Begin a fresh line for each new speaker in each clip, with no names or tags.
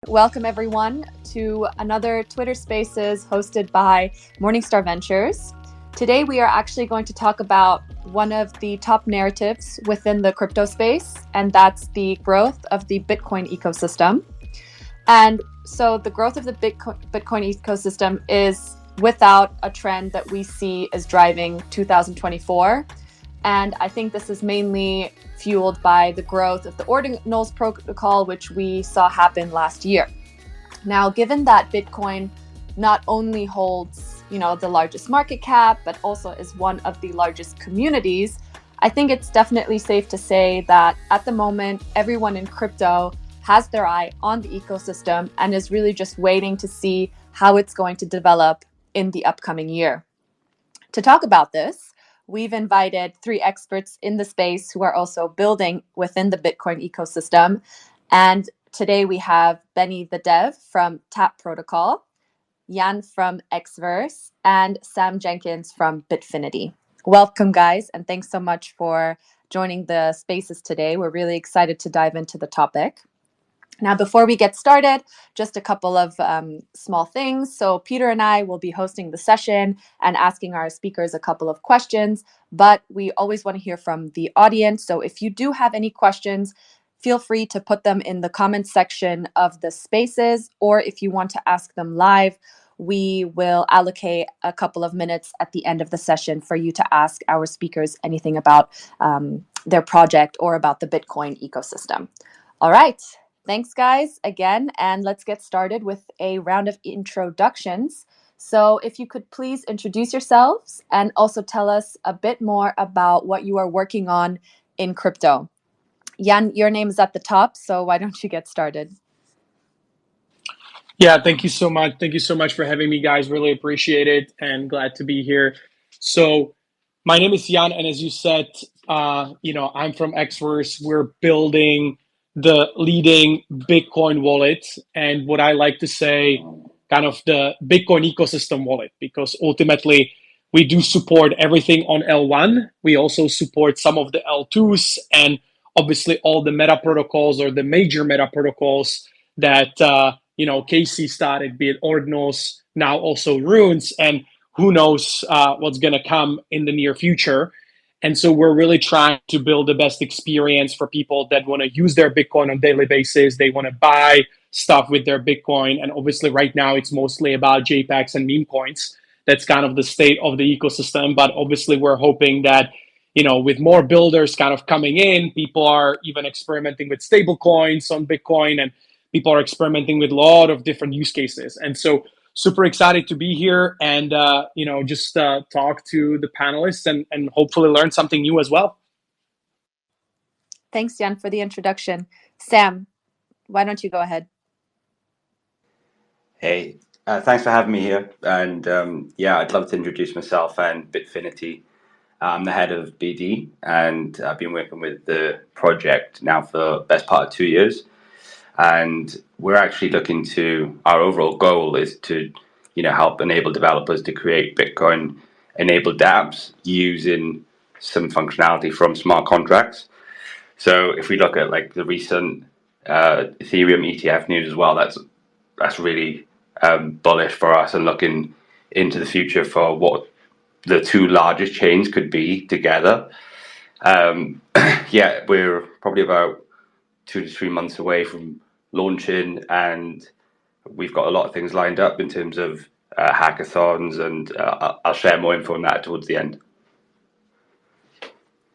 Welcome everyone to another Twitter Spaces hosted by Morningstar Ventures. Today we are actually going to talk about one of the top narratives within the crypto space, and that's the growth of the Bitcoin ecosystem. And so the growth of the Bitcoin ecosystem is without a trend that we see is driving 2024. And I think this is mainly fueled by the growth of the Ordinals protocol, which we saw happen last year. Now, given that Bitcoin not only holds, the largest market cap, but also is one of the largest communities, I think it's definitely safe to say that at the moment, everyone in crypto has their eye on the ecosystem and is really just waiting to see how it's going to develop in the upcoming year. To talk about this, we've invited 3 experts in the space who are also building within the Bitcoin ecosystem. And today we have Benny the Dev from Tap Protocol, Jan from XVerse, and Sam Jenkins from Bitfinity. Welcome, guys, and thanks so much for joining the spaces today. We're really excited to dive into the topic. Now, before we get started, just a couple of small things. So Peter and I will be hosting the session and asking our speakers a couple of questions, but we always want to hear from the audience. So if you do have any questions, feel free to put them in the comments section of the spaces, or if you want to ask them live, we will allocate a couple of minutes at the end of the session for you to ask our speakers anything about their project or about the Bitcoin ecosystem. All right. Thanks, guys, again, and let's get started with a round of introductions. So if you could please introduce yourselves and also tell us a bit more about what you are working on in crypto. Jan, your name is at the top, so why don't you get started?
Yeah, thank you so much. Thank you so much for having me, guys. Really appreciate it and glad to be here. So my name is Jan, and as you said, I'm from XVerse. We're building the leading Bitcoin wallet, and what I like to say, kind of the Bitcoin ecosystem wallet, because ultimately we do support everything on L1. We also support some of the L2s and obviously all the meta protocols or the major meta protocols that Casey started, be it Ordinals, now also Runes, and who knows what's going to come in the near future. And so we're really trying to build the best experience for people that want to use their Bitcoin on a daily basis. They want to buy stuff with their Bitcoin. And obviously right now it's mostly about JPEGs and meme coins. That's kind of the state of the ecosystem. But obviously we're hoping that, with more builders kind of coming in, people are even experimenting with stable coins on Bitcoin, and people are experimenting with a lot of different use cases. And so super excited to be here and, just talk to the panelists and hopefully learn something new as well.
Thanks, Jan, for the introduction. Sam, why don't you go ahead?
Hey, thanks for having me here. And I'd love to introduce myself and Bitfinity. I'm the head of BD, and I've been working with the project now for the best part of 2 years. And we're actually looking to, our overall goal is to, help enable developers to create Bitcoin-enabled dApps using some functionality from smart contracts. So if we look at like the recent Ethereum ETF news as well, that's really bullish for us and looking into the future for what the 2 largest chains could be together. We're probably about 2 to 3 months away from launching, and we've got a lot of things lined up in terms of hackathons, and I'll share more info on that towards the end.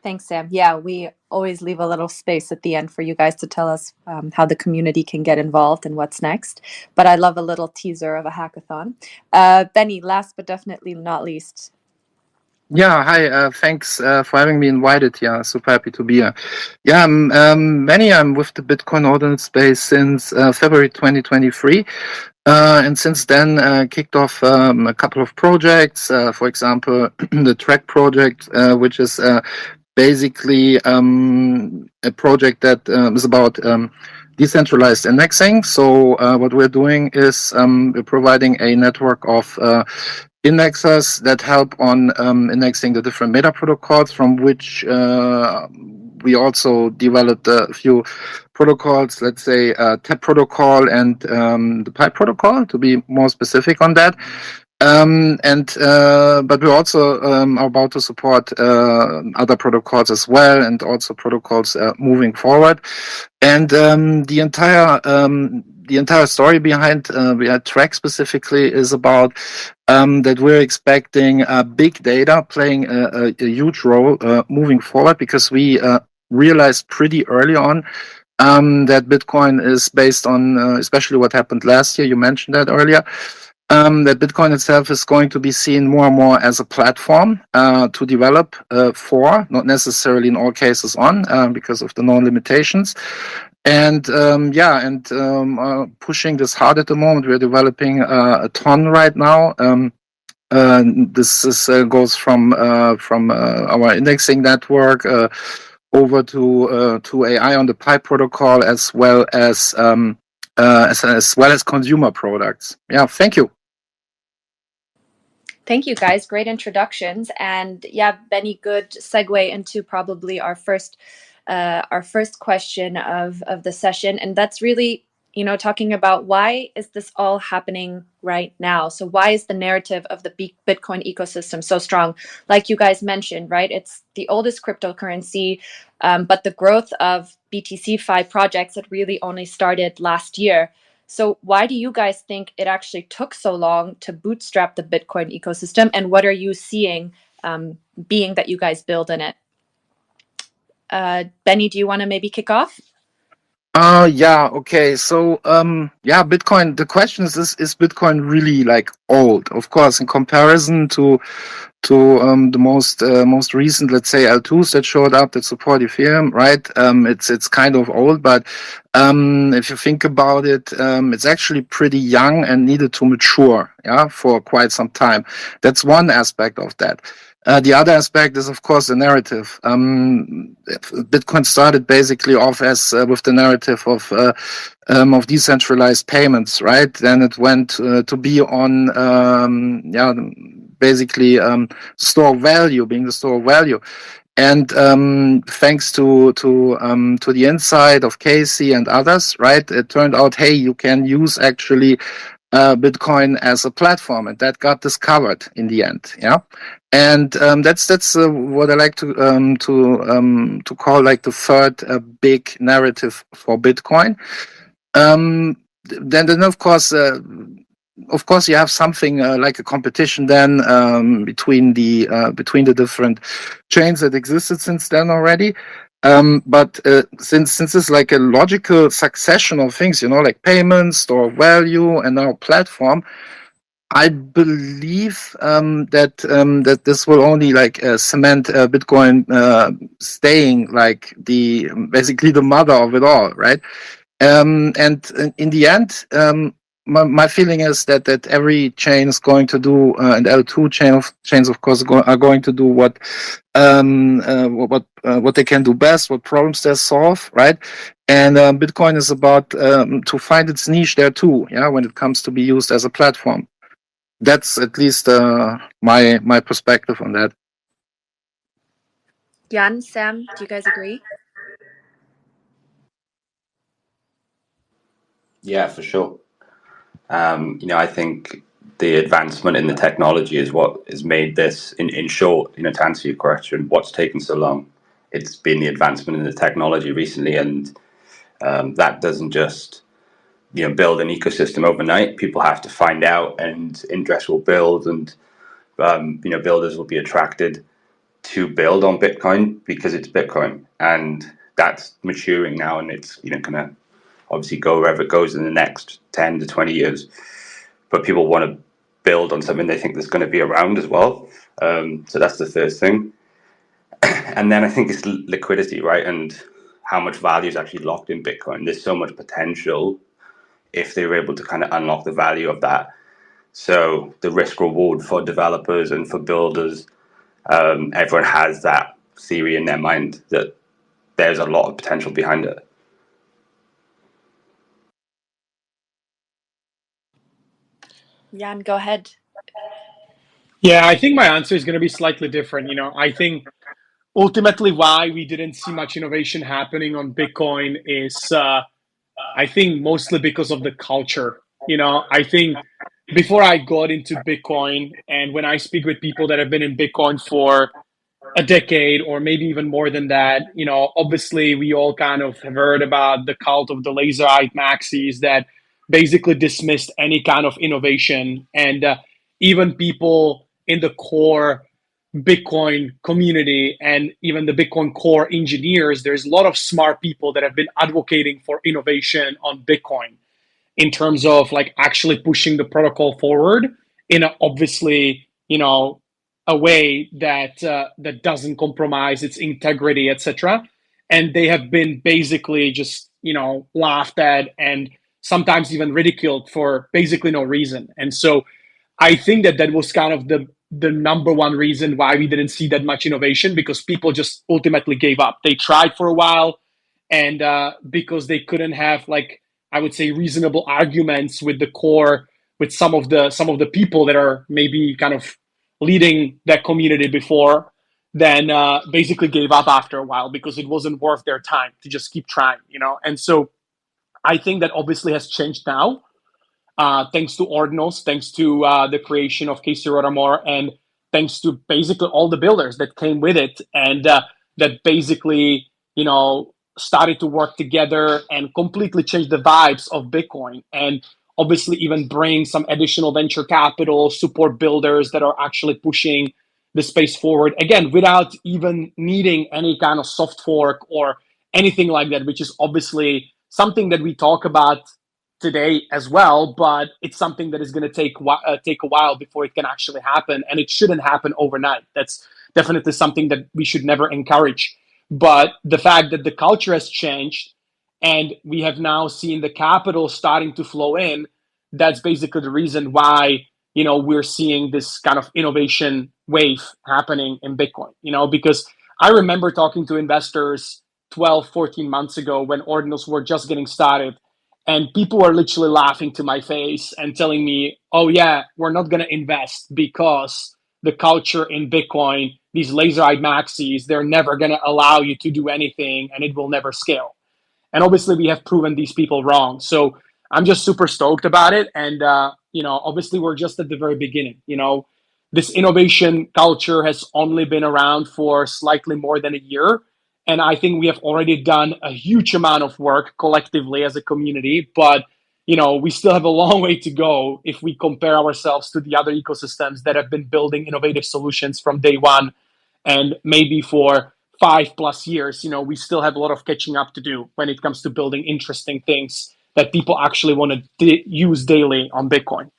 Thanks, Sam. Yeah, we always leave a little space at the end for you guys to tell us how the community can get involved and what's next. But I love a little teaser of a hackathon. Benny, last but definitely not least.
Yeah, hi. Thanks for having me invited. Yeah, super happy to be here. Yeah, I'm Benny. I'm with the Bitcoin Ordinal space since February 2023. And since then, kicked off a couple of projects. For example, the Track project, which is basically a project that is about decentralized indexing. So what we're doing is we're providing a network of indexers that help on indexing the different meta protocols from which we also developed a few protocols, let's say TAP protocol and the pipe protocol, to be more specific on that. But we're also are about to support other protocols as well, and also protocols moving forward. And the entire story behind Track specifically is about that we're expecting big data playing a huge role moving forward, because we realized pretty early on that Bitcoin is based on, especially what happened last year. You mentioned that earlier. That Bitcoin itself is going to be seen more and more as a platform to develop for, not necessarily in all cases on, because of the known limitations. And pushing this hard at the moment. We're developing a ton right now. This goes from our indexing network over to AI on the pipe protocol, as well as consumer products. Yeah, thank you.
Thank you, guys. Great introductions. And yeah, Benny, good segue into probably our first question of the session. And that's really, talking about why is this all happening right now? So why is the narrative of the Bitcoin ecosystem so strong? Like you guys mentioned, right? It's the oldest cryptocurrency, but the growth of BTC5 projects had really only started last year. So why do you guys think it actually took so long to bootstrap the Bitcoin ecosystem? And what are you seeing, being that you guys build in it? Benny, do you want to maybe kick off?
Yeah, okay. So, Bitcoin, the question is Bitcoin really like old? Of course, in comparison to the most recent, let's say, L2s that showed up that support Ethereum, right? It's kind of old, but if you think about it, it's actually pretty young and needed to mature, for quite some time. That's one aspect of that. The other aspect is, of course, the narrative. Bitcoin started basically off as with the narrative of decentralized payments, right? Then it went to be on, basically store value, being the store of value. And thanks to the insight of Casey and others, right, it turned out, hey, you can use actually Bitcoin as a platform, and that got discovered in the end. Yeah, and that's what I like to call like the third big narrative for Bitcoin. Then of course, you have something like a competition then between the different chains that existed since then already. But since it's like a logical succession of things, like payments, store of value, and now platform, I believe that this will only like cement Bitcoin staying like basically the mother of it all, right? And in the end, my feeling is that every chain is going to do, and L2 chains, of course, are going to do what they can do best, what problems they solve, right? And Bitcoin is about to find its niche there too, when it comes to be used as a platform. That's at least my perspective on that.
Jan, Sam, do you guys agree?
Yeah, for sure. I think the advancement in the technology is what has made this, in short, to answer your question, what's taken so long. It's been the advancement in the technology recently, and that doesn't just build an ecosystem overnight. People have to find out, and interest will build, and builders will be attracted to build on Bitcoin because it's Bitcoin, and that's maturing now, and it's gonna obviously go wherever it goes in the next 10 to 20 years. But people want to build on something they think that's going to be around as well. So that's the first thing. And then I think it's liquidity, right? And how much value is actually locked in Bitcoin. There's so much potential if they were able to kind of unlock the value of that. So the risk reward for developers and for builders, everyone has that theory in their mind that there's a lot of potential behind it.
Jan, go ahead.
Yeah, I think my answer is going to be slightly different. I think ultimately why we didn't see much innovation happening on Bitcoin is, I think, mostly because of the culture. I think before I got into Bitcoin, and when I speak with people that have been in Bitcoin for a decade or maybe even more than that, obviously we all kind of have heard about the cult of the laser-eyed maxis that basically dismissed any kind of innovation. And even people in the core Bitcoin community and even the Bitcoin core engineers, there's a lot of smart people that have been advocating for innovation on Bitcoin in terms of like actually pushing the protocol forward in a, obviously, a way that that doesn't compromise its integrity, etc. And they have been basically just laughed at and sometimes even ridiculed for basically no reason. And so I think that that was kind of the number one reason why we didn't see that much innovation, because people just ultimately gave up. They tried for a while, and because they couldn't have, like, I would say, reasonable arguments with the core, with some of the people that are maybe kind of leading that community before, then basically gave up after a while because it wasn't worth their time to just keep trying. And so I think that obviously has changed now, thanks to Ordinals, thanks to the creation of Casey Rodarmore, and thanks to basically all the builders that came with it, and that basically, started to work together and completely change the vibes of Bitcoin. And obviously, even bring some additional venture capital, support builders that are actually pushing the space forward, again, without even needing any kind of soft fork or anything like that, which is obviously something that we talk about today as well, but it's something that is going to take a while before it can actually happen, and it shouldn't happen overnight. That's definitely something that we should never encourage. But the fact that the culture has changed and we have now seen the capital starting to flow in, that's basically the reason why we're seeing this kind of innovation wave happening in Bitcoin. Because I remember talking to investors 12, 14 months ago when ordinals were just getting started, and people were literally laughing to my face and telling me, oh yeah, we're not going to invest because the culture in Bitcoin, these laser-eyed maxis, they're never going to allow you to do anything and it will never scale. And obviously we have proven these people wrong. So I'm just super stoked about it. And, obviously we're just at the very beginning. This innovation culture has only been around for slightly more than a year. And I think we have already done a huge amount of work collectively as a community, but we still have a long way to go if we compare ourselves to the other ecosystems that have been building innovative solutions from day one. And maybe for 5+ years, we still have a lot of catching up to do when it comes to building interesting things that people actually want to use daily on Bitcoin.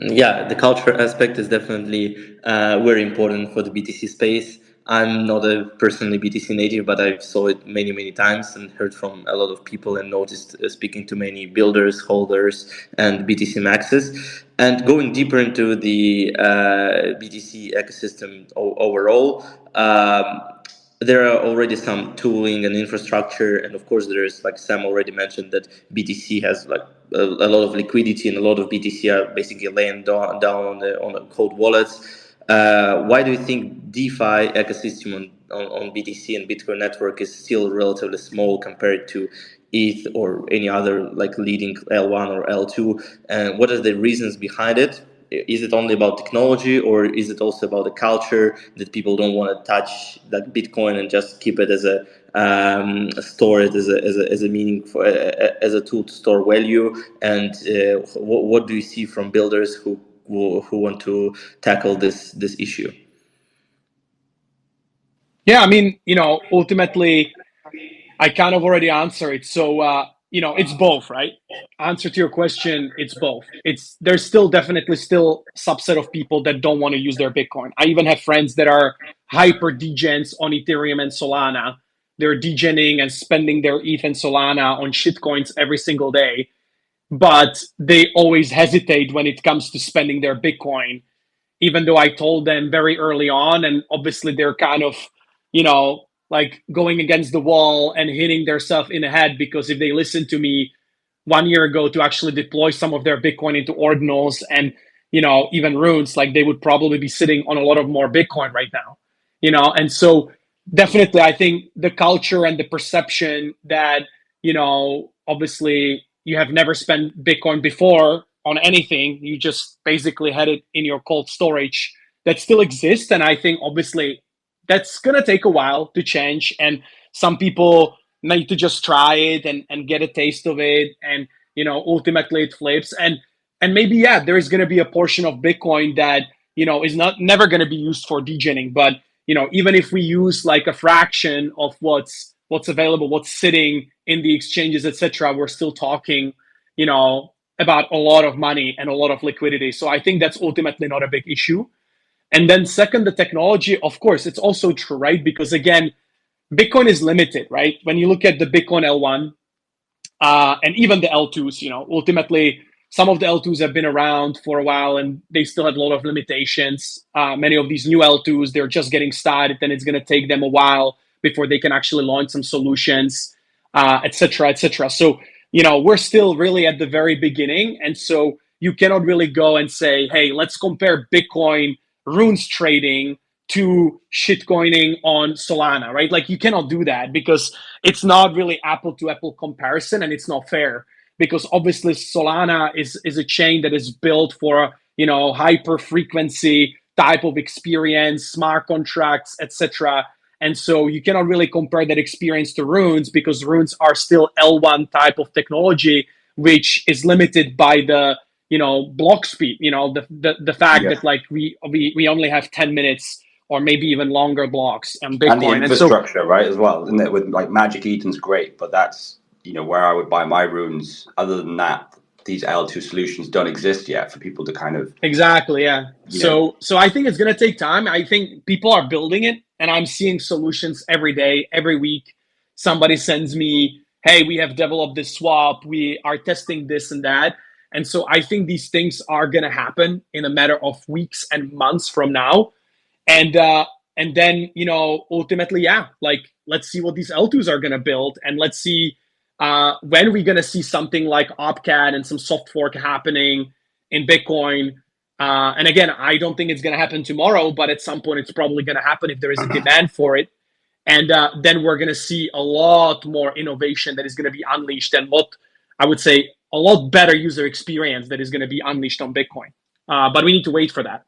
Yeah, the culture aspect is definitely very important for the BTC space. I'm not a personally BTC native, but I saw it many, many times and heard from a lot of people and noticed speaking to many builders, holders, and BTC maxes. And going deeper into the BTC ecosystem overall, there are already some tooling and infrastructure, and of course there is, like Sam already mentioned, that BTC has like a lot of liquidity, and a lot of BTC are basically laying down on the cold wallets. Why do you think DeFi ecosystem on BTC and Bitcoin network is still relatively small compared to ETH or any other like leading L1 or L2? And what are the reasons behind it? Is it only about technology, or is it also about the culture that people don't want to touch like Bitcoin and just keep it as a store it as a meaning for as a tool to store value? And what do you see from builders who want to tackle this issue?
Yeah, I mean, ultimately, I kind of already answered it. So, it's both, right? Answer to your question, it's both. There's still definitely still subset of people that don't want to use their Bitcoin. I even have friends that are hyper degens on Ethereum and Solana. They're degening and spending their ETH and Solana on shitcoins every single day, but they always hesitate when it comes to spending their Bitcoin, even though I told them very early on. And obviously they're kind of, like going against the wall and hitting themselves in the head, because if they listened to me 1 year ago to actually deploy some of their Bitcoin into ordinals and, even runes, like they would probably be sitting on a lot of more Bitcoin right now, and so definitely I think the culture and the perception that, obviously you have never spent Bitcoin before on anything, you just basically had it in your cold storage, that still exists. And I think obviously that's going to take a while to change. And some people need to just try it and get a taste of it. And, ultimately it flips. And maybe, yeah, there is going to be a portion of Bitcoin that, is never going to be used for degening. But, even if we use like a fraction of what's available, what's sitting in the exchanges, etc., we're still talking, about a lot of money and a lot of liquidity. So I think that's ultimately not a big issue. And then second, the technology, of course, it's also true, right? Because again, Bitcoin is limited, right? When you look at the Bitcoin L1 and even the L2s, ultimately some of the L2s have been around for a while and they still have a lot of limitations. Many of these new L2s, they're just getting started, and it's going to take them a while before they can actually launch some solutions, et cetera, et cetera. So, we're still really at the very beginning. And so you cannot really go and say, hey, let's compare Bitcoin runes trading to shitcoining on Solana, right? Like you cannot do that because it's not really apple to apple comparison, and it's not fair because obviously Solana is a chain that is built for, hyper frequency type of experience, smart contracts, etc. And so you cannot really compare that experience to runes because runes are still L1 type of technology, which is limited by the, block speed, the fact that like we only have 10 minutes or maybe even longer blocks and Bitcoin.
And the infrastructure, right, as well, isn't it? With like Magic Eden's great, but that's, where I would buy my runes. Other than that, these L2 solutions don't exist yet for people to kind of...
Exactly, yeah. So I think it's going to take time. I think people are building it, and I'm seeing solutions every day, every week. Somebody sends me, hey, we have developed this swap. We are testing this and that. And so I think these things are going to happen in a matter of weeks and months from now. And then, ultimately, yeah, like, let's see what these L2s are going to build. And let's see when we're going to see something like OpCat and some soft fork happening in Bitcoin. And again, I don't think it's going to happen tomorrow, but at some point it's probably going to happen if there is a demand for it. And then we're going to see a lot more innovation that is going to be unleashed, and I would say a lot better user experience that is going to be unleashed on Bitcoin. But we need to wait for that.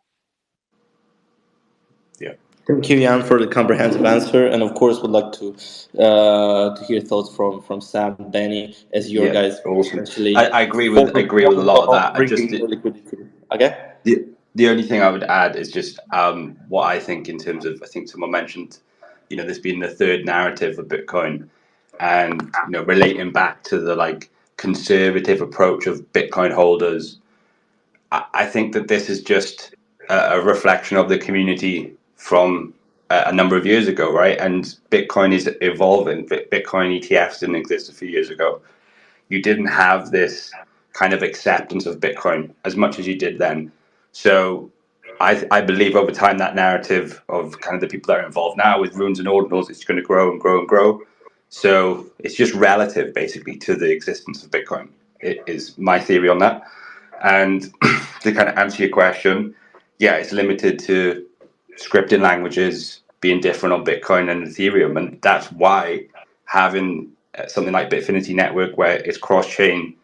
Yeah.
Thank you, Jan, for the comprehensive answer, and of course, would like to hear thoughts from Sam, Benny, as your guys.
Awesome. I agree with a lot of that.
Okay.
The only thing I would add is just what I think in terms of, I think someone mentioned, this being the third narrative of Bitcoin, and relating back to the like conservative approach of Bitcoin holders. I think that this is just a reflection of the community from a number of years ago, right? And Bitcoin is evolving. Bitcoin ETFs didn't exist a few years ago. You didn't have this kind of acceptance of Bitcoin as much as you did then. So I believe over time that narrative of kind of the people that are involved now with runes and ordinals, it's going to grow and grow and grow. So it's just relative basically to the existence of Bitcoin. It is my theory on that. And to kind of answer your question, yeah, it's limited to scripting languages being different on Bitcoin and Ethereum. And that's why having something like Bitfinity Network, where it's cross-chain,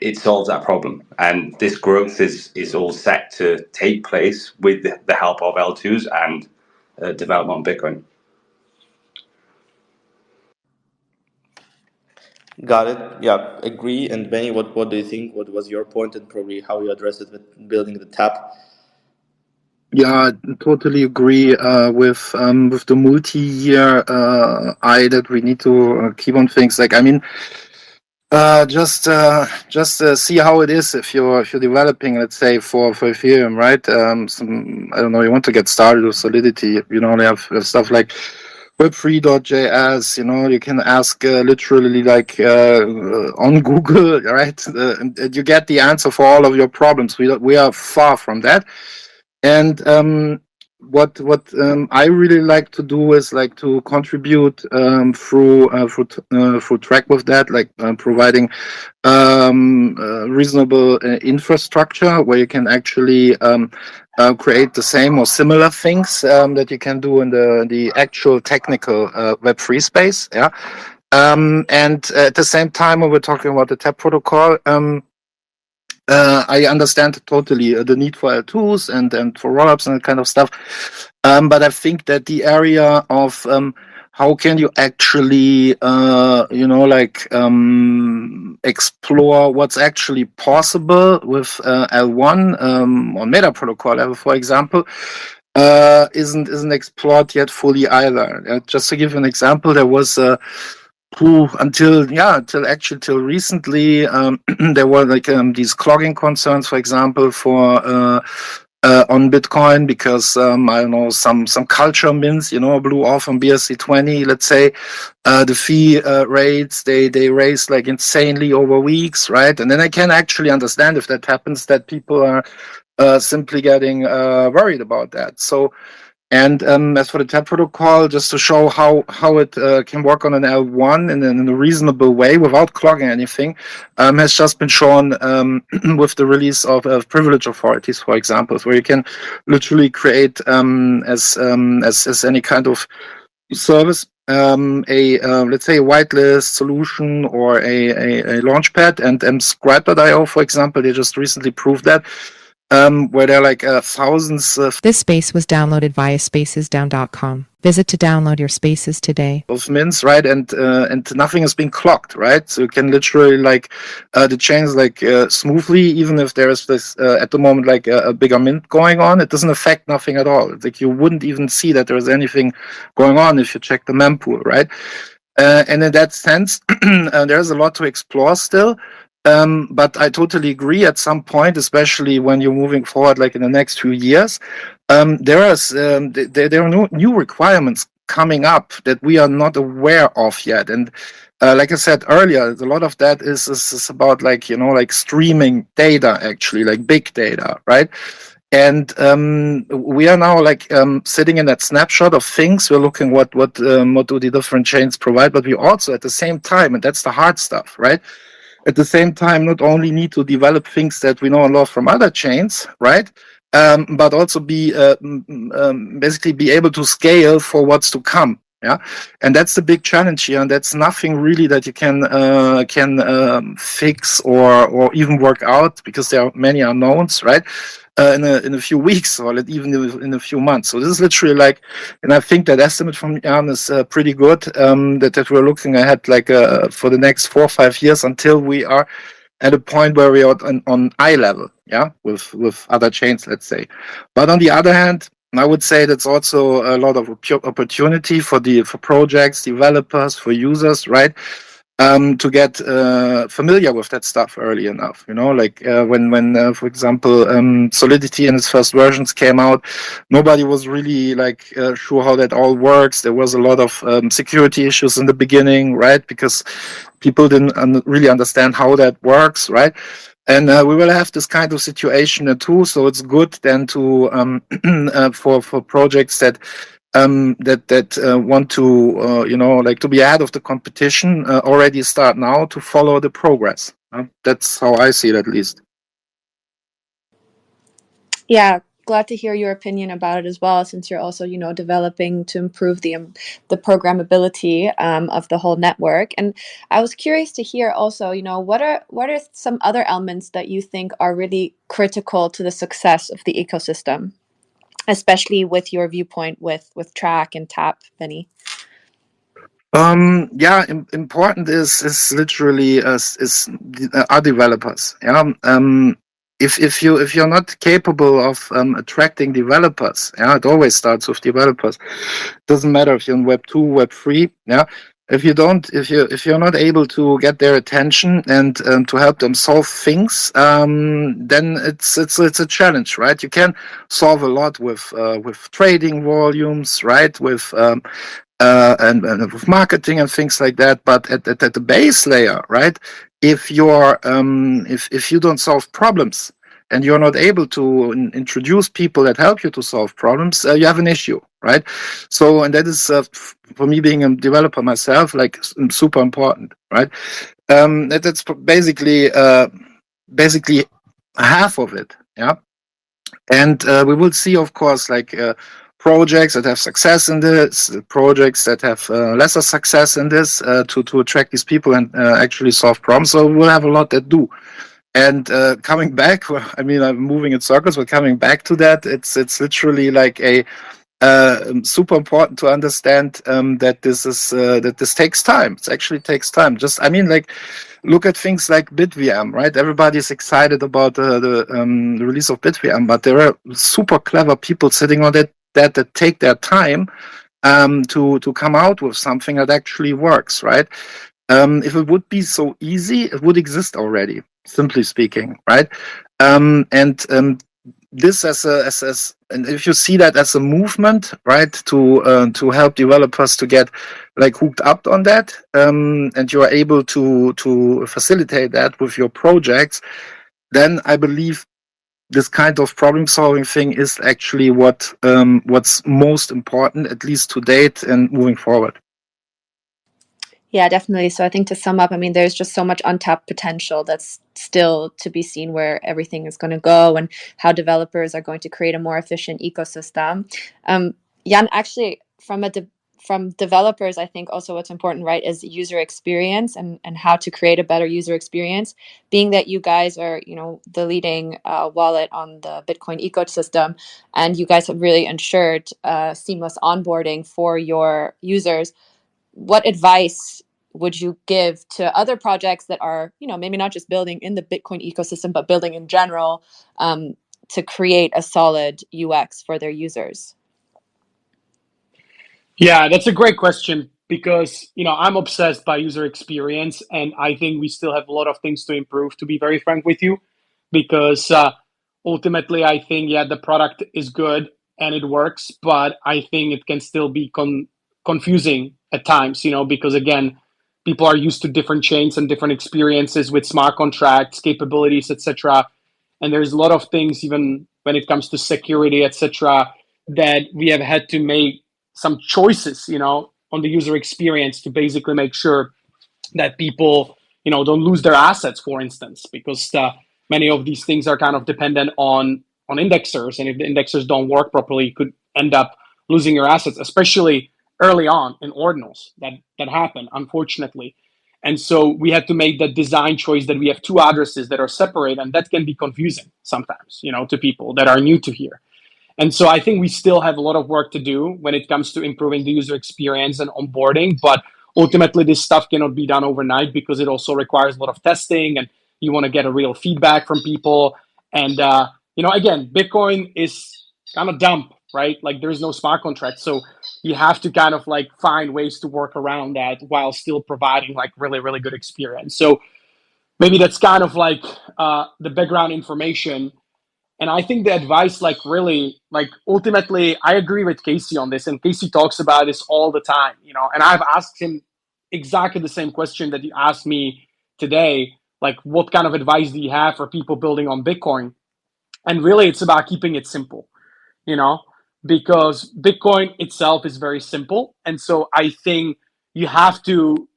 it solves that problem. And this growth is all set to take place with the help of L2s and development on Bitcoin.
Got it. Yeah, agree. And Benny, what do you think? What was your point, and probably how you address it with building the tap?
Yeah, I totally agree with the multi-year eye that we need to keep on things. Like, I mean, just see how it is if you're developing, let's say, for Ethereum, right? I don't know, you want to get started with Solidity. They have stuff like Web3.js. You can ask literally like on Google, right? And you get the answer for all of your problems. We are far from that. And what I really like to do is like to contribute through track with that, like providing reasonable infrastructure where you can actually create the same or similar things that you can do in the actual technical Web3 space. Yeah. And at the same time, when we're talking about the TAP protocol, I understand totally the need for L2s and for rollups and that kind of stuff. But I think that the area of how can you actually, explore what's actually possible with L1 on Meta protocol level, for example, isn't explored yet fully either. Just to give you an example, there was until recently, there were like these clogging concerns, for example, for on Bitcoin because I don't know, some culture mints, blew off on BSC20. Let's say the fee rates they raised like insanely over weeks, right? And then I can actually understand if that happens, that people are simply getting worried about that. So. And as for the TAP protocol, just to show how it can work on an L1 in a reasonable way without clogging anything, has just been shown with the release of privilege authorities, for example, where you can literally create as any kind of service let's say a whitelist solution or a launchpad, and Scribe.io, for example, they just recently proved that. Where there are like thousands of
This space was downloaded via spacesdown.com. Visit to download your spaces today.
mints, right? And nothing has been clocked, right? So you can literally like the chains like smoothly, even if there is this at the moment like a bigger mint going on, it doesn't affect nothing at all. It's like you wouldn't even see that there's anything going on if you check the mempool, right? And in that sense, there's a lot to explore still. But I totally agree at some point, especially when you're moving forward, like in the next few years, there are no new requirements coming up that we are not aware of yet. And like I said earlier, a lot of that is about like, like streaming data, actually, like big data, right? And we are now like sitting in that snapshot of things. We're looking what do the different chains provide, but we also at the same time, and that's the hard stuff, right? At the same time, not only need to develop things that we know a lot from other chains, right? But also be basically be able to scale for what's to come. Yeah, and that's the big challenge here, and that's nothing really that you can fix or even work out because there are many unknowns, right? In a few weeks or even in a few months. So this is literally like, and I think that estimate from Jan is pretty good. That we're looking ahead like for the next 4 or 5 years until we are at a point where we are on eye level, yeah, with other chains, let's say. But on the other hand, I would say that's also a lot of opportunity for projects, developers, for users, right? To get familiar with that stuff early enough, like when for example, Solidity in its first versions came out, nobody was really like sure how that all works. There was a lot of security issues in the beginning, right? Because people didn't really understand how that works, right? And we will have this kind of situation too. So it's good then to for projects that want to like to be ahead of the competition, already start now to follow the progress. That's how I see it, at least.
Yeah, glad to hear your opinion about it as well, since you're also, developing to improve the programmability of the whole network. And I was curious to hear also, what are some other elements that you think are really critical to the success of the ecosystem, especially with your viewpoint with Track and Tap, Benny?
Important is literally our developers. Yeah. If you're not capable of attracting developers, yeah, it always starts with developers. Doesn't matter if you're in Web 2, Web 3, yeah. If you're not able to get their attention and to help them solve things, then it's a challenge, right? You can solve a lot with trading volumes, right? With and with marketing and things like that. But at the base layer, right? If you're if you don't solve problems and you're not able to introduce people that help you to solve problems, you have an issue, right? So, and that is for me, being a developer myself, like super important, right? That's basically half of it, yeah. And we will see, of course, like projects that have success in this, projects that have lesser success in this, to attract these people and actually solve problems. So we'll have a lot that do. And coming back, well, I mean, I'm moving in circles, but coming back to that, it's literally like a super important to understand that this takes time. It actually takes time. Just, I mean, like, look at things like BitVM, right? Everybody's excited about the release of BitVM, but there are super clever people sitting on that take their time to come out with something that actually works, right? If it would be so easy, it would exist already, simply speaking, right? This and if you see that as a movement, right, to help developers to get like hooked up on that, and you are able to facilitate that with your projects, then I believe this kind of problem solving thing is actually what's most important, at least to date and moving forward.
Yeah, definitely. So I think to sum up, I mean, there's just so much untapped potential that's still to be seen where everything is going to go and how developers are going to create a more efficient ecosystem. Jan, actually, from developers, I think also what's important, right, is user experience and how to create a better user experience. Being that you guys are, the leading wallet on the Bitcoin ecosystem, and you guys have really ensured seamless onboarding for your users. What advice would you give to other projects that are, maybe not just building in the Bitcoin ecosystem, but building in general, to create a solid UX for their users?
Yeah, that's a great question because, I'm obsessed by user experience, and I think we still have a lot of things to improve, to be very frank with you, because ultimately I think, yeah, the product is good and it works, but I think it can still be confusing at times, because again, people are used to different chains and different experiences with smart contracts, capabilities, etc. And there's a lot of things, even when it comes to security, etc., that we have had to make some choices, on the user experience to basically make sure that people, don't lose their assets, for instance, because many of these things are kind of dependent on indexers, and if the indexers don't work properly, you could end up losing your assets, especially early on in ordinals that happen, unfortunately. And so we had to make that design choice that we have two addresses that are separate, and that can be confusing sometimes, to people that are new to here. And so I think we still have a lot of work to do when it comes to improving the user experience and onboarding. But ultimately, this stuff cannot be done overnight because it also requires a lot of testing, and you want to get a real feedback from people. And, again, Bitcoin is kind of dumb, right? Like there's no smart contract. So you have to kind of like find ways to work around that while still providing like really, really good experience. So maybe that's kind of like the background information. And I think the advice, like really, like ultimately, I agree with Casey on this, and Casey talks about this all the time, and I've asked him exactly the same question that you asked me today, like what kind of advice do you have for people building on Bitcoin? And really, it's about keeping it simple, you know, because Bitcoin itself is very simple. And so I think you have to,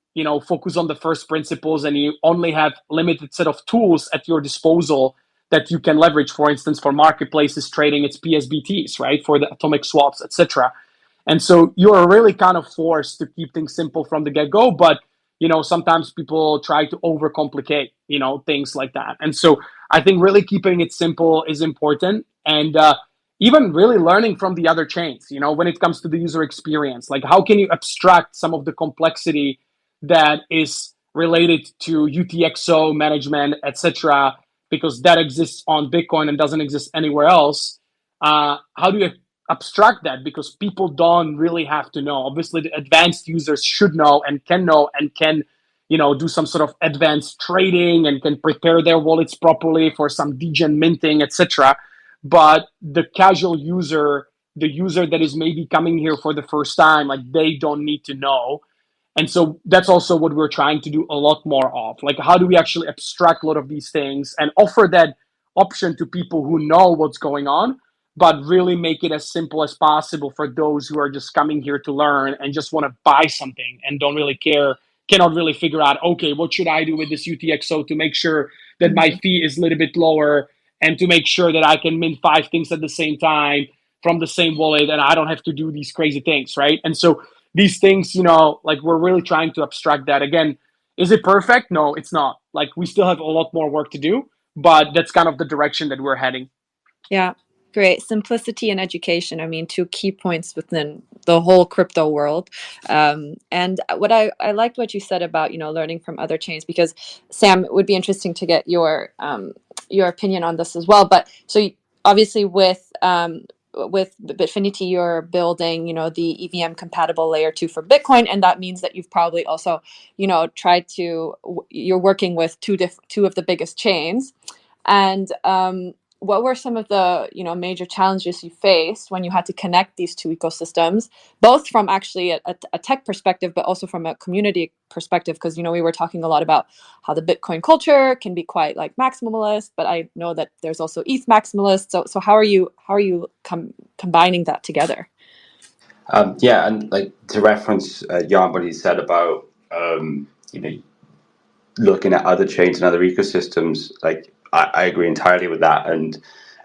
focus on the first principles, and you only have limited set of tools at your disposal that you can leverage, for instance, for marketplaces trading its PSBTs, right, for the atomic swaps, etc. And so you're really kind of forced to keep things simple from the get-go, but sometimes people try to overcomplicate, things like that. And so I think really keeping it simple is important, and even really learning from the other chains, when it comes to the user experience, like how can you abstract some of the complexity that is related to UTXO management, etc., because that exists on Bitcoin and doesn't exist anywhere else. How do you abstract that? Because people don't really have to know. Obviously, the advanced users should know and can do some sort of advanced trading and can prepare their wallets properly for some degen minting, etc. But the casual user, the user that is maybe coming here for the first time, like they don't need to know. And so that's also what we're trying to do a lot more of. Like, how do we actually abstract a lot of these things and offer that option to people who know what's going on, but really make it as simple as possible for those who are just coming here to learn and just want to buy something and don't really care, cannot really figure out, okay, what should I do with this UTXO to make sure that my fee is a little bit lower and to make sure that I can mint 5 things at the same time from the same wallet and I don't have to do these crazy things, right? And so these things, like we're really trying to abstract that. Again, is it perfect? No, it's not. Like we still have a lot more work to do, but that's kind of the direction that we're heading.
Yeah, great. Simplicity and education. I mean, 2 key points within the whole crypto world. And what I liked what you said about, learning from other chains, because Sam, it would be interesting to get your opinion on this as well. But so obviously with Bitfinity, you're building, the EVM compatible layer 2 for Bitcoin. And that means that you've probably also, you're working with two of the biggest chains. And what were some of the major challenges you faced when you had to connect these 2 ecosystems, both from actually a tech perspective, but also from a community perspective? Because we were talking a lot about how the Bitcoin culture can be quite like maximalist, but I know that there's also ETH maximalist. So how are you combining that together?
Yeah, and like to reference Jan, what he said about looking at other chains and other ecosystems, like I agree entirely with that. And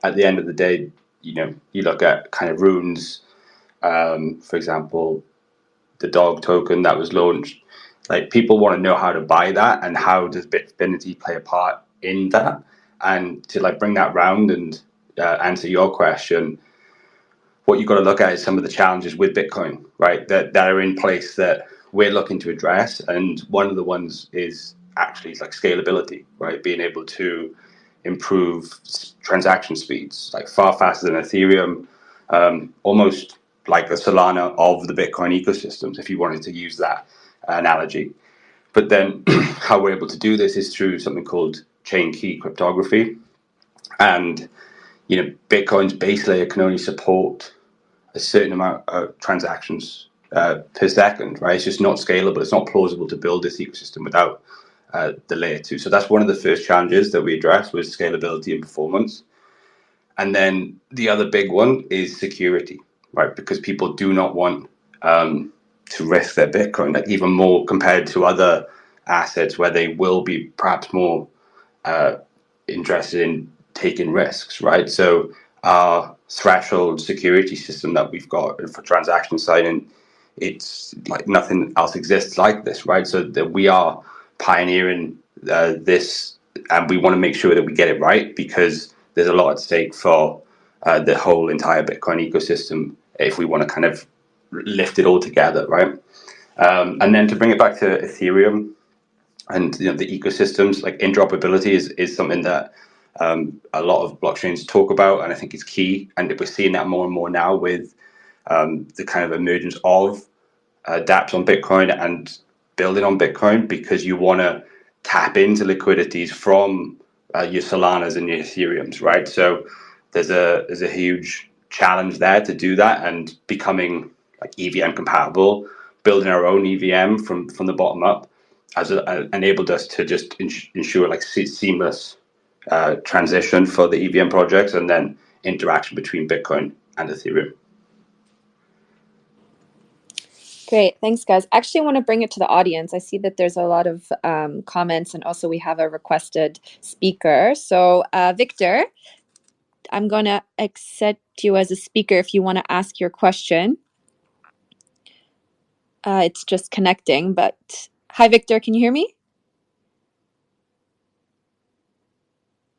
at the end of the day, you look at kind of runes, for example, the dog token that was launched. Like people want to know how to buy that and how does Bitfinity play a part in that. And to like bring that round and answer your question, what you've got to look at is some of the challenges with Bitcoin, right? That are in place that we're looking to address. And one of the ones is actually like scalability, right? Being able to improve transaction speeds, like far faster than Ethereum, almost like the Solana of the Bitcoin ecosystems, if you wanted to use that analogy. But then how we're able to do this is through something called chain key cryptography. And, Bitcoin's base layer can only support a certain amount of transactions per second, right? It's just not scalable. It's not plausible to build this ecosystem without the layer 2. So that's one of the first challenges that we addressed, was scalability and performance. And then the other big one is security, right? Because people do not want to risk their Bitcoin, like even more compared to other assets where they will be perhaps more interested in taking risks, right? So our threshold security system that we've got for transaction signing, it's like nothing else exists like this, right? So that we are pioneering this, and we want to make sure that we get it right, because there's a lot at stake for the whole entire Bitcoin ecosystem if we want to kind of lift it all together, right? And then to bring it back to Ethereum and the ecosystems, like interoperability is something that a lot of blockchains talk about, and I think it's key. And we're seeing that more and more now with the kind of emergence of dApps on Bitcoin and building on Bitcoin, because you want to tap into liquidities from your Solanas and your Ethereums, right? So there's a huge challenge there to do that, and becoming like EVM compatible, building our own EVM from the bottom up has enabled us to just ensure like seamless transition for the EVM projects, and then interaction between Bitcoin and Ethereum.
Great. Thanks, guys. Actually, I want to bring it to the audience. I see that there's a lot of comments, and also we have a requested speaker. So, Victor, I'm going to accept you as a speaker if you want to ask your question. It's just connecting, but hi, Victor. Can you hear me?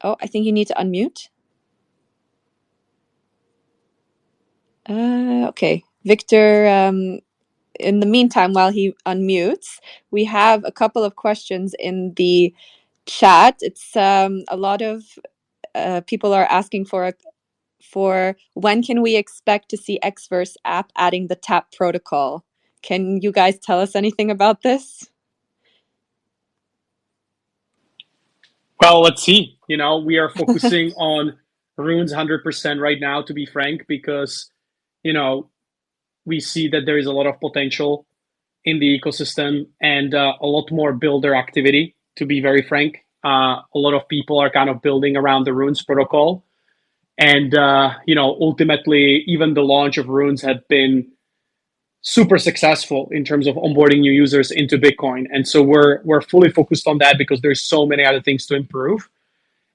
Oh, I think you need to unmute. Okay. Victor, in the meantime, while he unmutes, we have a couple of questions in the chat. It's a lot of people are asking for when can we expect to see XVerse app adding the tap protocol? Can you guys tell us anything about this?
Well, let's see. We are focusing on runes 100% right now, to be frank, because we see that there is a lot of potential in the ecosystem and a lot more builder activity, to be very frank. a lot of people are kind of building around the Runes protocol. And, ultimately, even the launch of Runes had been super successful in terms of onboarding new users into Bitcoin. And so we're fully focused on that because there's so many other things to improve.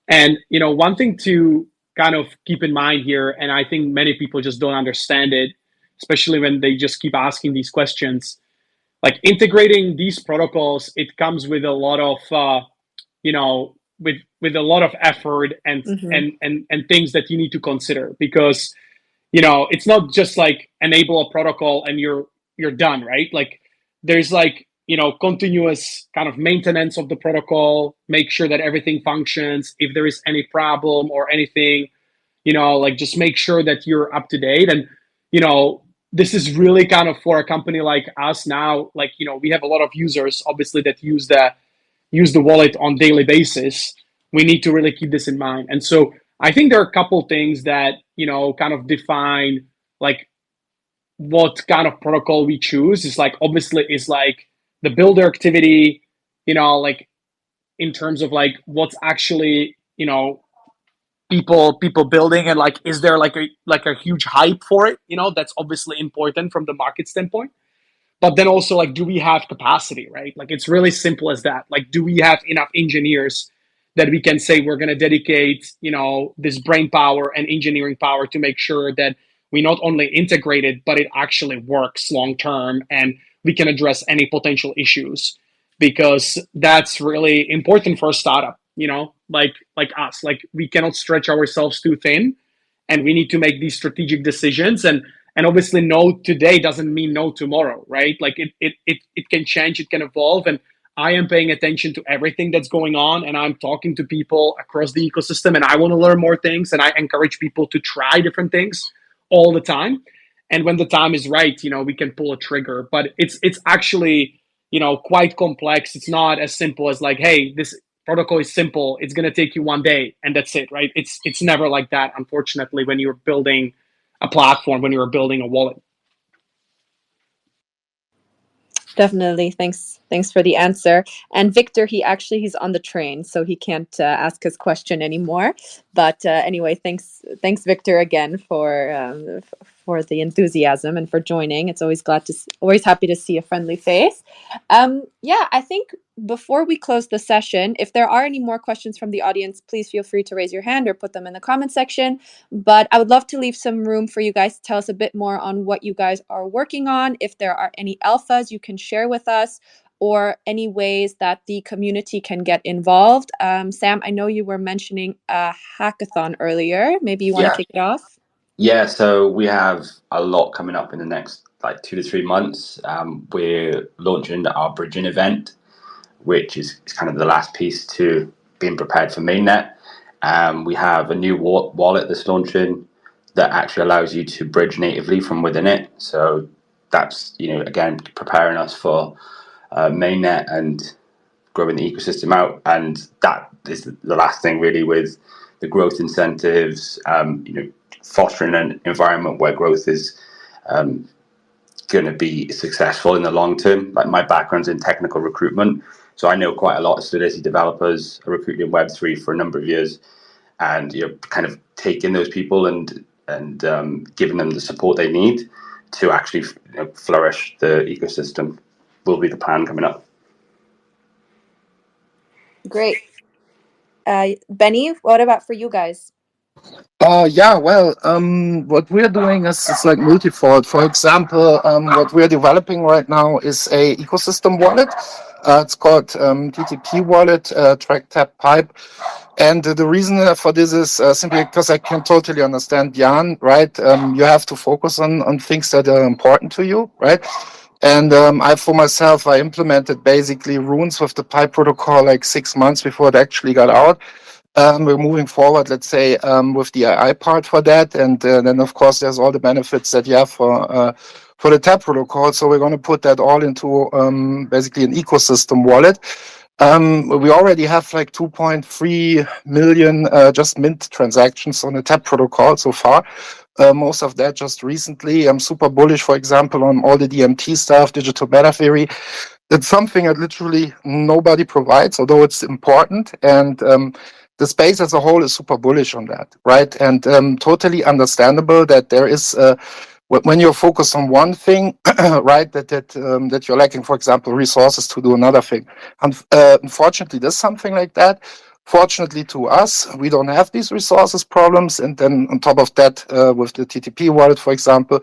And, one thing to kind of keep in mind here, and I think many people just don't understand it, especially when they just keep asking these questions, like integrating these protocols, it comes with a lot of, with a lot of effort and things that you need to consider, because it's not just like enable a protocol and you're done, right? Like there's like continuous kind of maintenance of the protocol, make sure that everything functions. If there is any problem or anything, like just make sure that you're up to date. And this is really kind of for a company like us now, like we have a lot of users obviously that use the wallet on daily basis. We need to really keep this in mind. And so I think there are a couple things that, kind of define like what kind of protocol we choose. Is like, obviously is like the builder activity, like in terms of like what's actually, people building, and like, is there like a huge hype for it? That's obviously important from the market standpoint. But then also, like, do we have capacity, right? Like, it's really simple as that. Like, do we have enough engineers that we can say we're going to dedicate, this brain power and engineering power to make sure that we not only integrate it, but it actually works long term and we can address any potential issues? Because that's really important for a startup, like us. Like, we cannot stretch ourselves too thin, and we need to make these strategic decisions. And obviously, no today doesn't mean no tomorrow, right? Like it can change, it can evolve. And I am paying attention to everything that's going on, and I'm talking to people across the ecosystem, and I want to learn more things. And I encourage people to try different things all the time. And when the time is right, we can pull a trigger. But it's actually, quite complex. It's not as simple as like, hey, this protocol is simple, it's going to take you one day and that's it, right? It's never like that, unfortunately, when you're building a platform, when you're building a wallet.
Definitely. Thanks for the answer. And Victor, he's on the train, so he can't ask his question anymore. But anyway, thanks Victor again for the enthusiasm and for joining. It's always always happy to see a friendly face. I think before we close the session, if there are any more questions from the audience, please feel free to raise your hand or put them in the comment section. But I would love to leave some room for you guys to tell us a bit more on what you guys are working on. If there are any alphas you can share with us, or any ways that the community can get involved. Sam, I know you were mentioning a hackathon earlier. Maybe you want to kick it off?
Yeah, so we have a lot coming up in the next 2 to 3 months. We're launching our bridging event, which is kind of the last piece to being prepared for mainnet. We have a new wallet that's launching that actually allows you to bridge natively from within it. So that's, again, preparing us for mainnet and growing the ecosystem out. And that is the last thing really, with the growth incentives, fostering an environment where growth is going to be successful in the long term. Like, my background's in technical recruitment, so I know quite a lot of Solidity developers. I recruited in Web3 for a number of years, and kind of taking those people and giving them the support they need to actually flourish the ecosystem will be the plan coming up.
Great. Benny, what about for you guys?
What we're doing is like multi-fold. For example, what we're developing right now is a ecosystem wallet. It's called TTP wallet, track tap pipe. And the reason for this is simply because I can totally understand Jan, right? You have to focus on things that are important to you, right? And for myself, I implemented basically Runes with the pipe protocol like 6 months before it actually got out. We're moving forward, let's say, with the AI part for that. And then, of course, there's all the benefits that you have for the tap protocol. So we're going to put that all into basically an ecosystem wallet. We already have like 2.3 million just mint transactions on the tap protocol so far. Most of that just recently. I'm super bullish, for example, on all the DMT stuff, digital meta theory. it's something that literally nobody provides, although it's important. And the space as a whole is super bullish on that, right? And totally understandable that there is when you're focused on one thing, right, that you're lacking, for example, resources to do another thing. And unfortunately, there's something like that. Fortunately to us, we don't have these resources problems. And then on top of that, with the TTP wallet, for example,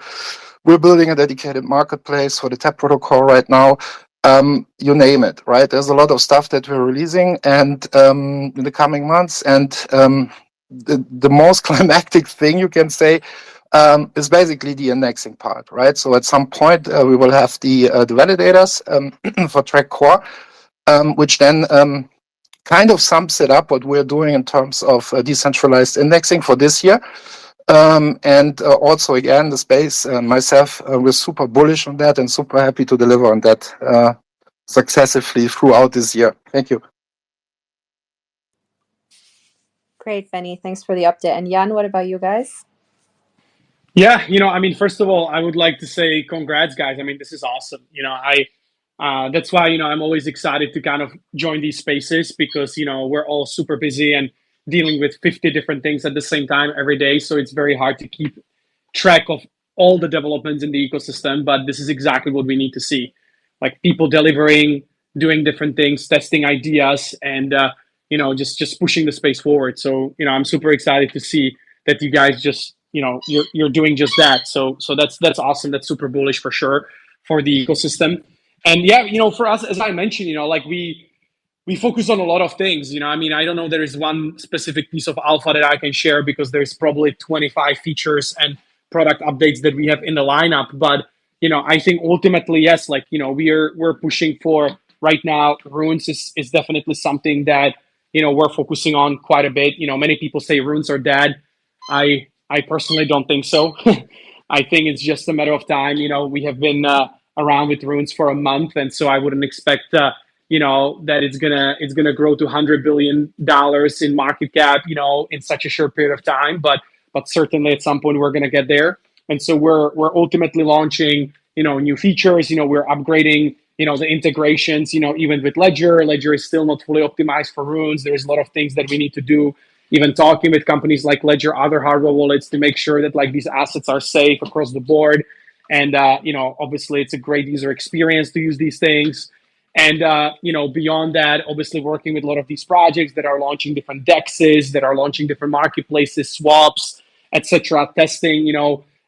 we're building a dedicated marketplace for the TAP protocol right now. You name it, right? There's a lot of stuff that we're releasing and in the coming months. And the most climactic thing you can say is basically the indexing part, right? So at some point, we will have the validators for Track Core, which then kind of sums it up what we're doing in terms of decentralized indexing for this year. And also, again, the space, myself, we're super bullish on that and super happy to deliver on that successively throughout this year. Thank you.
Great, Benny. Thanks for the update. And Jan, what about you guys?
Yeah, I mean, first of all, I would like to say congrats, guys. I mean, this is awesome. That's why, I'm always excited to kind of join these spaces because, we're all super busy and dealing with 50 different things at the same time every day. So it's very hard to keep track of all the developments in the ecosystem. But this is exactly what we need to see, like people delivering, doing different things, testing ideas, and, just pushing the space forward. So, I'm super excited to see that you guys just, you're doing just that. So that's awesome. That's super bullish for sure for the ecosystem. And yeah, for us, as I mentioned, like we focus on a lot of things. I mean, I don't know there is one specific piece of alpha that I can share because there's probably 25 features and product updates that we have in the lineup. But I think ultimately, yes, like we're pushing for right now. Runes is definitely something that we're focusing on quite a bit. Many people say runes are dead. I personally don't think so. I think it's just a matter of time. We have been around with runes for a month, and so I wouldn't expect that it's gonna grow to $100 billion in market cap, in such a short period of time. But certainly at some point we're gonna get there. And so we're ultimately launching new features. We're upgrading the integrations. Even with Ledger, Ledger is still not fully optimized for runes. There's a lot of things that we need to do. Even talking with companies like Ledger, other hardware wallets, to make sure that like these assets are safe across the board. And obviously it's a great user experience to use these things. And beyond that, obviously working with a lot of these projects that are launching different dexes, that are launching different marketplaces, swaps, etc. Testing.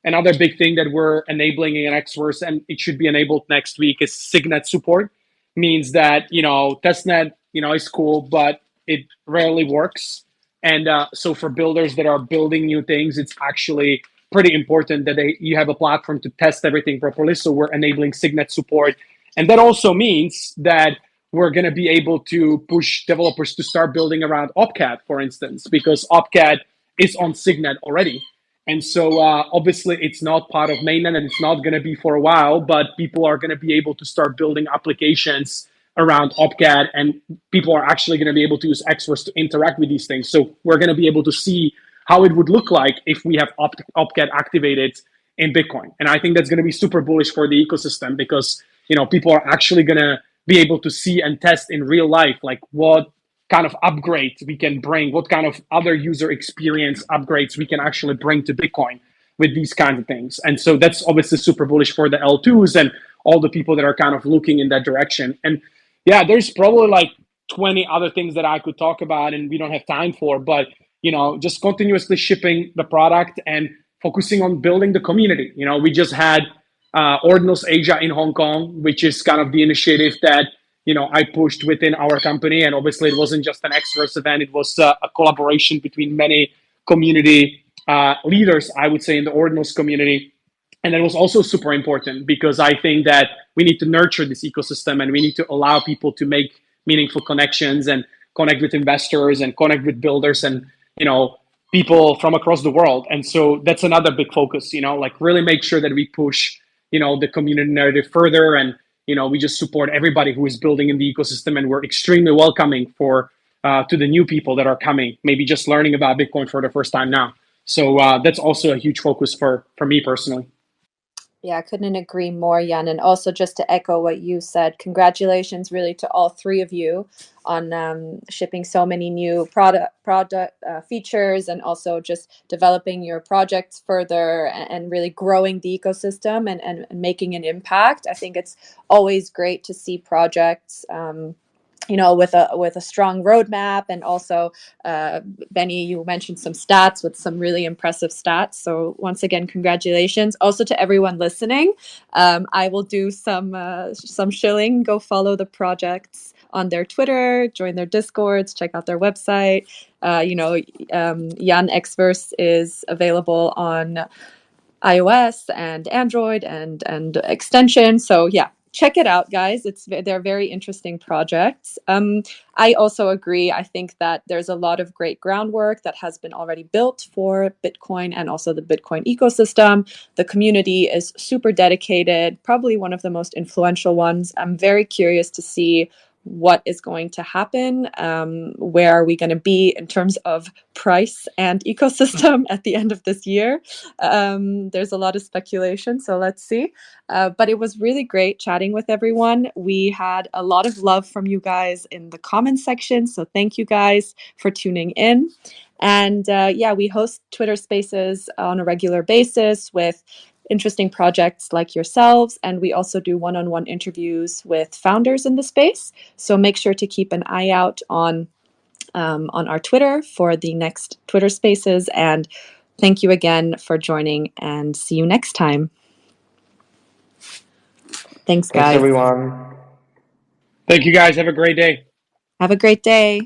Another big thing that we're enabling in XVerse, and it should be enabled next week, is Signet support. Means that testnet is cool, but it rarely works. And so for builders that are building new things, it's actually pretty important that you have a platform to test everything properly. So we're enabling Signet support. And that also means that we're going to be able to push developers to start building around Opcat, for instance, because Opcat is on Signet already. And so obviously it's not part of mainnet and it's not going to be for a while, but people are going to be able to start building applications around Opcat, and people are actually going to be able to use XVerse to interact with these things. So we're going to be able to see how it would look like if we have Opcat activated in Bitcoin. And I think that's going to be super bullish for the ecosystem because people are actually going to be able to see and test in real life, like what kind of upgrades we can bring, what kind of other user experience upgrades we can actually bring to Bitcoin with these kinds of things. And so that's obviously super bullish for the L2s and all the people that are kind of looking in that direction. And yeah, there's probably like 20 other things that I could talk about and we don't have time for, but just continuously shipping the product and focusing on building the community. We just had Ordinals Asia in Hong Kong, which is kind of the initiative that I pushed within our company. And obviously it wasn't just an XVerse event, it was a collaboration between many community leaders, I would say, in the Ordinals community. And that was also super important because I think that we need to nurture this ecosystem and we need to allow people to make meaningful connections and connect with investors and connect with builders and, people from across the world. And so that's another big focus, like really make sure that we push, the community narrative further. And, we just support everybody who is building in the ecosystem. And we're extremely welcoming to the new people that are coming, maybe just learning about Bitcoin for the first time now. So that's also a huge focus for me personally.
Yeah, I couldn't agree more, Jan. And also, just to echo what you said, congratulations really to all three of you on shipping so many new product features, and also just developing your projects further, and really growing the ecosystem, and making an impact. I think it's always great to see projects with a strong roadmap. And also, Benny, you mentioned some stats, with some really impressive stats. So once again, congratulations. Also to everyone listening, I will do some shilling. Go follow the projects on their Twitter, join their Discords, check out their website. Jan XVerse is available on iOS and Android and extension. So yeah, check it out, guys. They're very interesting projects. I also agree. I think that there's a lot of great groundwork that has been already built for Bitcoin and also the Bitcoin ecosystem. The community is super dedicated, probably one of the most influential ones. I'm very curious to see what is going to happen. Where are we going to be in terms of price and ecosystem at the end of this year? There's a lot of speculation, so let's see. But it was really great chatting with everyone. We had a lot of love from you guys in the comments section, so thank you guys for tuning in. And we host Twitter Spaces on a regular basis with interesting projects like yourselves, and we also do one-on-one interviews with founders in the space. So make sure to keep an eye out on our Twitter for the next Twitter Spaces. And thank you again for joining, and see you next time. Thanks, guys.
Thanks, everyone.
Thank you, guys. Have a great day.
Have a great day.